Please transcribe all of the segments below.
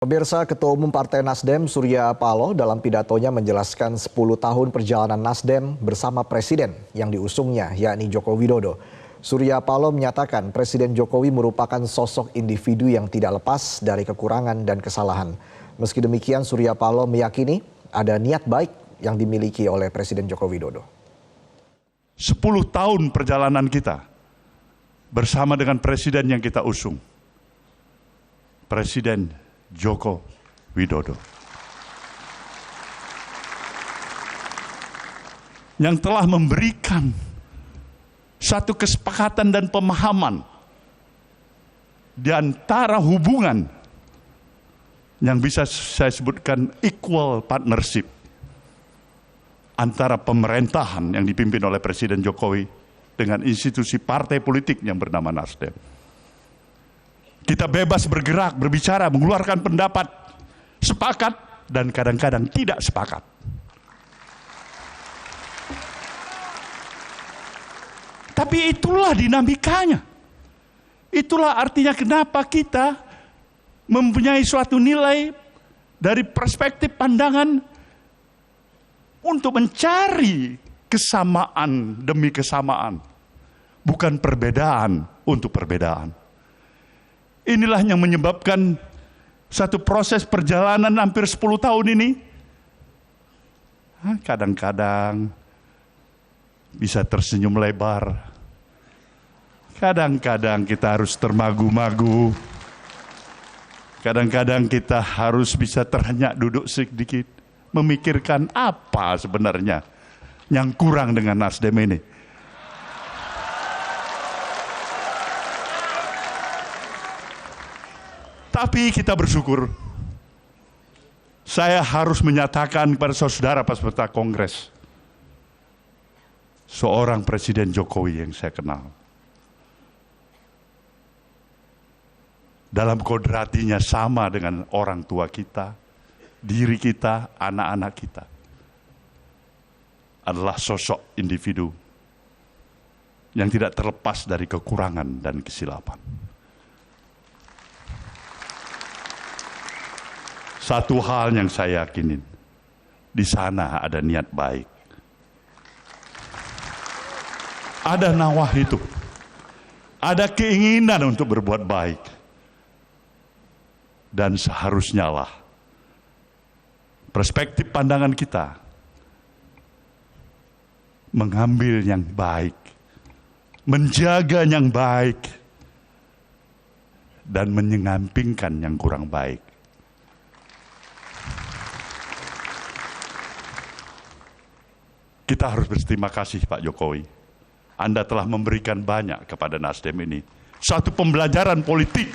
Pemirsa, Ketua Umum Partai Nasdem Surya Paloh dalam pidatonya menjelaskan 10 tahun perjalanan Nasdem bersama Presiden yang diusungnya, yakni Joko Widodo. Surya Paloh menyatakan Presiden Jokowi merupakan sosok individu yang tidak lepas dari kekurangan dan kesalahan. Meski demikian, Surya Paloh meyakini ada niat baik yang dimiliki oleh Presiden Joko Widodo. 10 tahun perjalanan kita bersama dengan Presiden yang kita usung. Presiden Joko Widodo. Yang telah memberikan satu kesepakatan dan pemahaman di antara hubungan yang bisa saya sebutkan equal partnership antara pemerintahan yang dipimpin oleh Presiden Jokowi dengan institusi partai politik yang bernama Nasdem. Kita bebas bergerak, berbicara, mengeluarkan pendapat, sepakat dan kadang-kadang tidak sepakat. Tapi itulah dinamikanya. Itulah artinya kenapa kita mempunyai suatu nilai dari perspektif pandangan untuk mencari kesamaan demi kesamaan, bukan perbedaan untuk perbedaan. Inilah yang menyebabkan satu proses perjalanan hampir 10 tahun ini. Kadang-kadang bisa tersenyum lebar. Kadang-kadang kita harus termagu-magu. Kadang-kadang kita harus bisa terhenyak duduk sedikit. Memikirkan apa sebenarnya yang kurang dengan Nasdem ini. Tapi kita bersyukur, saya harus menyatakan kepada saudara peserta Kongres, seorang Presiden Jokowi yang saya kenal, dalam kodratinya sama dengan orang tua kita, diri kita, anak-anak kita, adalah sosok individu yang tidak terlepas dari kekurangan dan kesilapan. Satu hal yang saya yakinin, di sana ada niat baik. Ada nawah itu. Ada keinginan untuk berbuat baik. Dan seharusnya lah perspektif pandangan kita mengambil yang baik, menjaga yang baik, dan menyampingkan yang kurang baik. Kita harus berterima kasih Pak Jokowi. Anda telah memberikan banyak kepada Nasdem ini. Satu pembelajaran politik.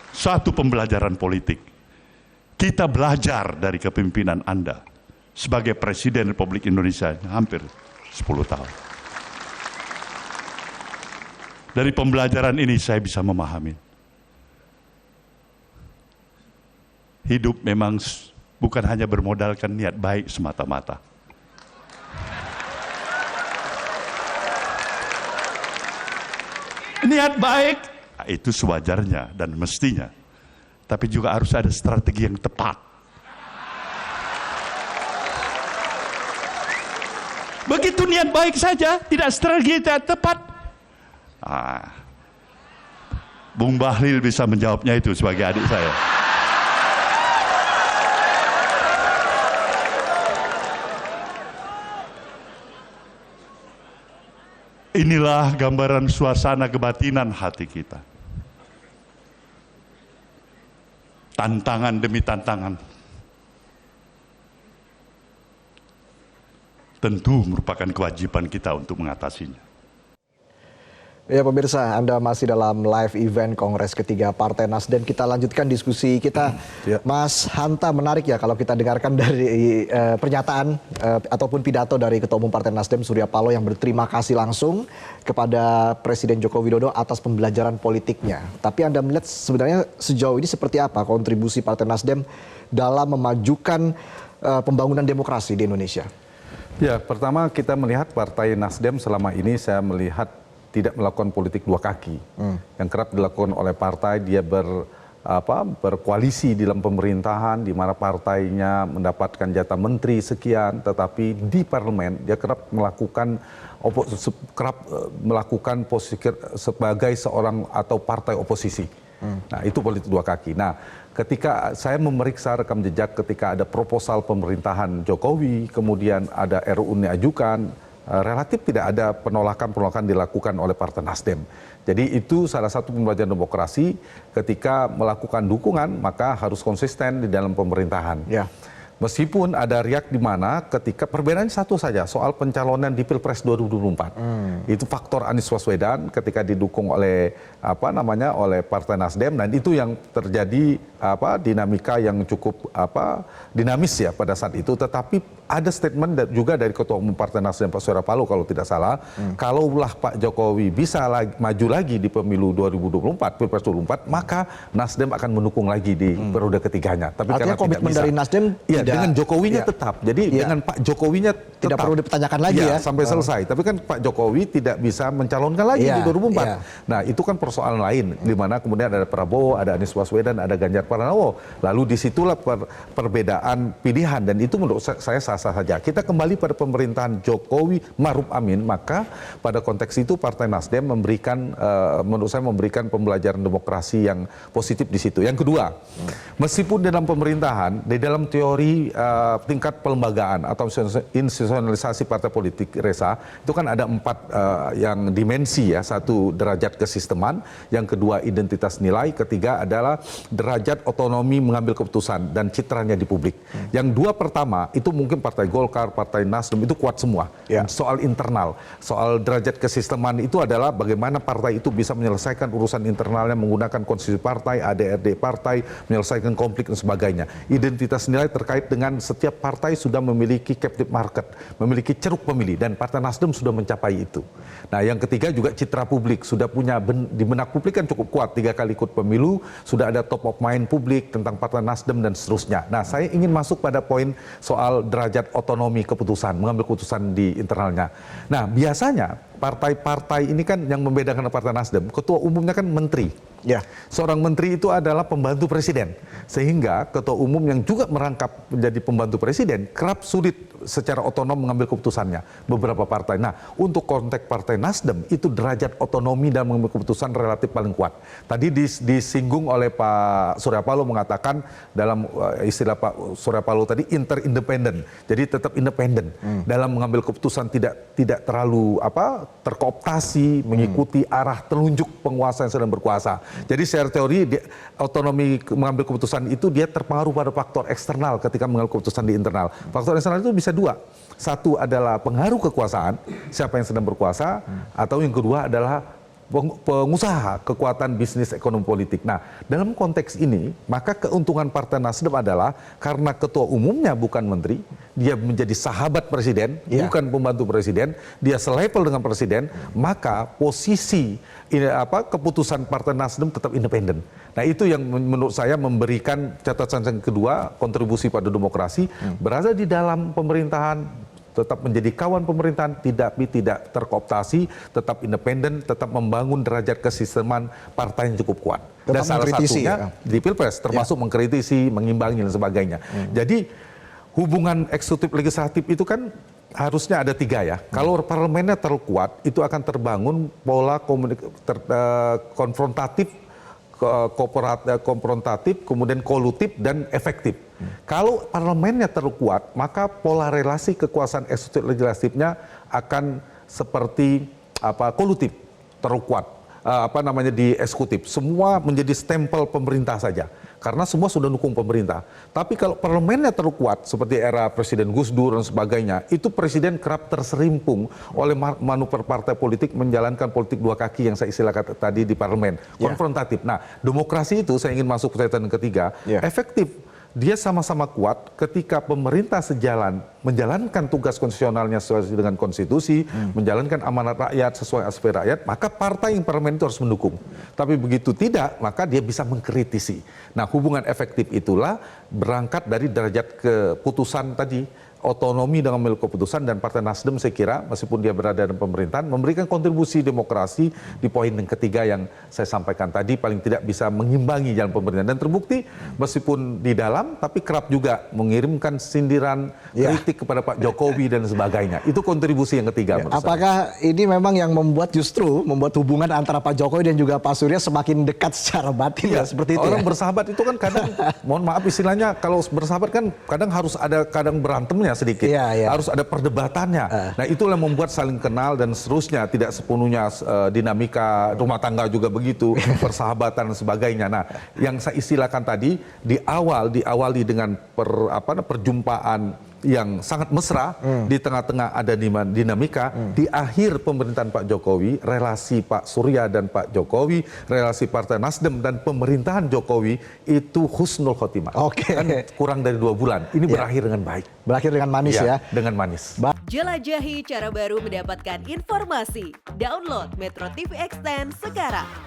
Satu pembelajaran politik. Kita belajar dari kepemimpinan Anda sebagai Presiden Republik Indonesia hampir 10 tahun. Dari pembelajaran ini saya bisa memahami. Hidup memang bukan hanya bermodalkan niat baik semata-mata. Niat baik, itu sewajarnya dan mestinya. Tapi juga harus ada strategi yang tepat. Begitu niat baik saja, tidak strategi yang tepat. Bung Bahlil bisa menjawabnya itu sebagai adik saya. Inilah gambaran suasana kebatinan hati kita. Tantangan demi tantangan. Tentu merupakan kewajiban kita untuk mengatasinya. Ya pemirsa, Anda masih dalam live event Kongres ketiga Partai Nasdem. Kita lanjutkan diskusi kita. Mas Hanta, menarik ya kalau kita dengarkan dari pernyataan ataupun pidato dari Ketua Umum Partai Nasdem Surya Paloh yang berterima kasih langsung kepada Presiden Joko Widodo atas pembelajaran politiknya. Tapi Anda melihat sebenarnya sejauh ini seperti apa kontribusi Partai Nasdem dalam memajukan pembangunan demokrasi di Indonesia? Ya, pertama kita melihat Partai Nasdem selama ini saya melihat tidak melakukan politik dua kaki. Yang kerap dilakukan oleh partai, dia berkoalisi di dalam pemerintahan di mana partainya mendapatkan jatah menteri sekian, tetapi di parlemen dia kerap melakukan posisi sebagai seorang atau partai oposisi. Nah, itu politik dua kaki. Nah, ketika saya memeriksa rekam jejak ketika ada proposal pemerintahan Jokowi, kemudian ada RUU diajukan, relatif tidak ada penolakan dilakukan oleh Partai Nasdem. Jadi itu salah satu pembelajaran demokrasi, ketika melakukan dukungan maka harus konsisten di dalam pemerintahan. Ya. Meskipun ada riak di mana ketika perbedaannya satu saja, soal pencalonan di Pilpres 2024. Itu faktor Anies Baswedan ketika didukung oleh oleh Partai Nasdem, dan itu yang terjadi dinamika yang cukup dinamis ya pada saat itu. Tetapi ada statement juga dari Ketua Umum Partai Nasdem Pak Surya Paloh kalau tidak salah, kalaulah Pak Jokowi bisa maju lagi di pemilu 2024, Pilpres 2024, maka Nasdem akan mendukung lagi di periode ketiganya. Tapi artinya karena komitmen tidak bisa, dari Nasdem ya, dengan Jokowinya tetap. Jadi dengan Pak Jokowinya tidak perlu dipertanyakan lagi ya sampai selesai. Tapi kan Pak Jokowi tidak bisa mencalonkan lagi di 2024. Nah, itu kan persoalan lain, di mana kemudian ada Prabowo, ada Anies Baswedan, ada Ganjar Pranowo. Lalu disitulah perbedaan pilihan, dan itu menurut saya sah-sah saja. Kita kembali pada pemerintahan Jokowi Maruf Amin, maka pada konteks itu Partai Nasdem memberikan menurut saya memberikan pembelajaran demokrasi yang positif di situ. Yang kedua, meskipun dalam pemerintahan, di dalam teori tingkat pelembagaan atau institusionalisasi partai politik, Reza, itu kan ada 4 yang dimensi ya. Satu, derajat kesisteman, yang kedua identitas nilai, ketiga adalah derajat otonomi mengambil keputusan dan citranya di publik. Yang 2 pertama itu mungkin Partai Golkar, Partai Nasdem itu kuat semua. Soal internal, soal derajat kesisteman itu adalah bagaimana partai itu bisa menyelesaikan urusan internalnya menggunakan konstitusi partai, ADRD partai, menyelesaikan konflik dan sebagainya. Identitas nilai terkait dengan setiap partai sudah memiliki captive market, memiliki ceruk pemilih, dan Partai Nasdem sudah mencapai itu. Nah, yang ketiga juga citra publik, sudah punya di benak publik kan cukup kuat, 3 kali ikut pemilu, sudah ada top of mind publik tentang Partai Nasdem dan seterusnya. Nah, saya ingin masuk pada poin soal derajat otonomi keputusan, mengambil keputusan di internalnya. Nah, biasanya partai-partai ini kan yang membedakan Partai Nasdem, ketua umumnya kan menteri. Ya. Seorang menteri itu adalah pembantu presiden. Sehingga ketua umum yang juga merangkap menjadi pembantu presiden kerap sulit secara otonom mengambil keputusannya. Beberapa partai. Nah, untuk konteks Partai Nasdem itu derajat otonomi dan mengambil keputusan relatif paling kuat. Tadi disinggung oleh Pak Surya Paloh mengatakan dalam istilah Pak Surya Paloh tadi interindependen. Jadi tetap independen dalam mengambil keputusan, tidak terlalu terkooptasi mengikuti arah telunjuk penguasa yang sedang berkuasa. Jadi secara teori otonomi mengambil keputusan itu dia terpengaruh pada faktor eksternal ketika mengambil keputusan di internal. Faktor eksternal itu bisa 2. Satu adalah pengaruh kekuasaan, siapa yang sedang berkuasa, atau yang kedua adalah pengusaha, kekuatan bisnis ekonomi politik. Nah, dalam konteks ini, maka keuntungan Partai Nasdem adalah karena ketua umumnya bukan menteri, dia menjadi sahabat presiden, bukan pembantu presiden, dia selevel dengan presiden, maka posisi keputusan Partai Nasdem tetap independen. Nah, itu yang menurut saya memberikan catatan yang kedua, kontribusi pada demokrasi, berada di dalam pemerintahan, tetap menjadi kawan pemerintahan, tidak terkooptasi, tetap independen, tetap membangun derajat kesisteman partai yang cukup kuat. Dan salah satunya di Pilpres, termasuk mengkritisi, mengimbangi dan sebagainya. Jadi hubungan eksekutif legislatif itu kan harusnya ada 3 ya. Kalau parlemennya terlalu kuat, itu akan terbangun pola konfrontatif, konfrontatif, kemudian kolutif dan efektif. Kalau parlemennya terlalu kuat, maka pola relasi kekuasaan eksekutif legislatifnya akan seperti kolutif, terlalu kuat. Di eksekutif. Semua menjadi stempel pemerintah saja. Karena semua sudah dukung pemerintah. Tapi kalau parlemennya terlalu kuat, seperti era Presiden Gus Dur dan sebagainya, itu presiden kerap terserimpung oleh manuver partai politik menjalankan politik 2 kaki yang saya istilahkan tadi di parlemen. Konfrontatif. Nah, demokrasi itu saya ingin masuk ke catatan ketiga, efektif. Dia sama-sama kuat ketika pemerintah sejalan menjalankan tugas konstitusionalnya sesuai dengan konstitusi, menjalankan amanat rakyat sesuai aspirasi rakyat, maka partai yang parlemen itu harus mendukung. Tapi begitu tidak, maka dia bisa mengkritisi. Nah, hubungan efektif itulah berangkat dari derajat keputusan tadi, otonomi dalam mengambil keputusan, dan Partai Nasdem saya kira meskipun dia berada dalam pemerintahan memberikan kontribusi demokrasi di poin yang ketiga yang saya sampaikan tadi, paling tidak bisa mengimbangi jalan pemerintahan, dan terbukti meskipun di dalam tapi kerap juga mengirimkan sindiran kritik kepada Pak Jokowi dan sebagainya. Itu kontribusi yang ketiga menurut saya. Apakah ini memang yang membuat hubungan antara Pak Jokowi dan juga Pak Surya semakin dekat secara batin ya, seperti itu orang ya? bersahabat itu kan kadang mohon maaf istilahnya, kalau bersahabat kan kadang harus ada berantemnya sedikit, harus ada perdebatannya. Nah itulah yang membuat saling kenal dan seterusnya, tidak sepenuhnya dinamika rumah tangga juga begitu, persahabatan dan sebagainya. Nah yang saya istilahkan tadi diawali dengan perjumpaan yang sangat mesra, di tengah-tengah ada dinamika, di akhir pemerintahan Pak Jokowi, relasi Pak Surya dan Pak Jokowi, relasi Partai Nasdem dan pemerintahan Jokowi itu husnul khotimah. Kan kurang dari 2 bulan, ini berakhir dengan baik. Berakhir dengan manis ya? Dengan manis. Jelajahi cara baru mendapatkan informasi. Download Metro TV Extend sekarang.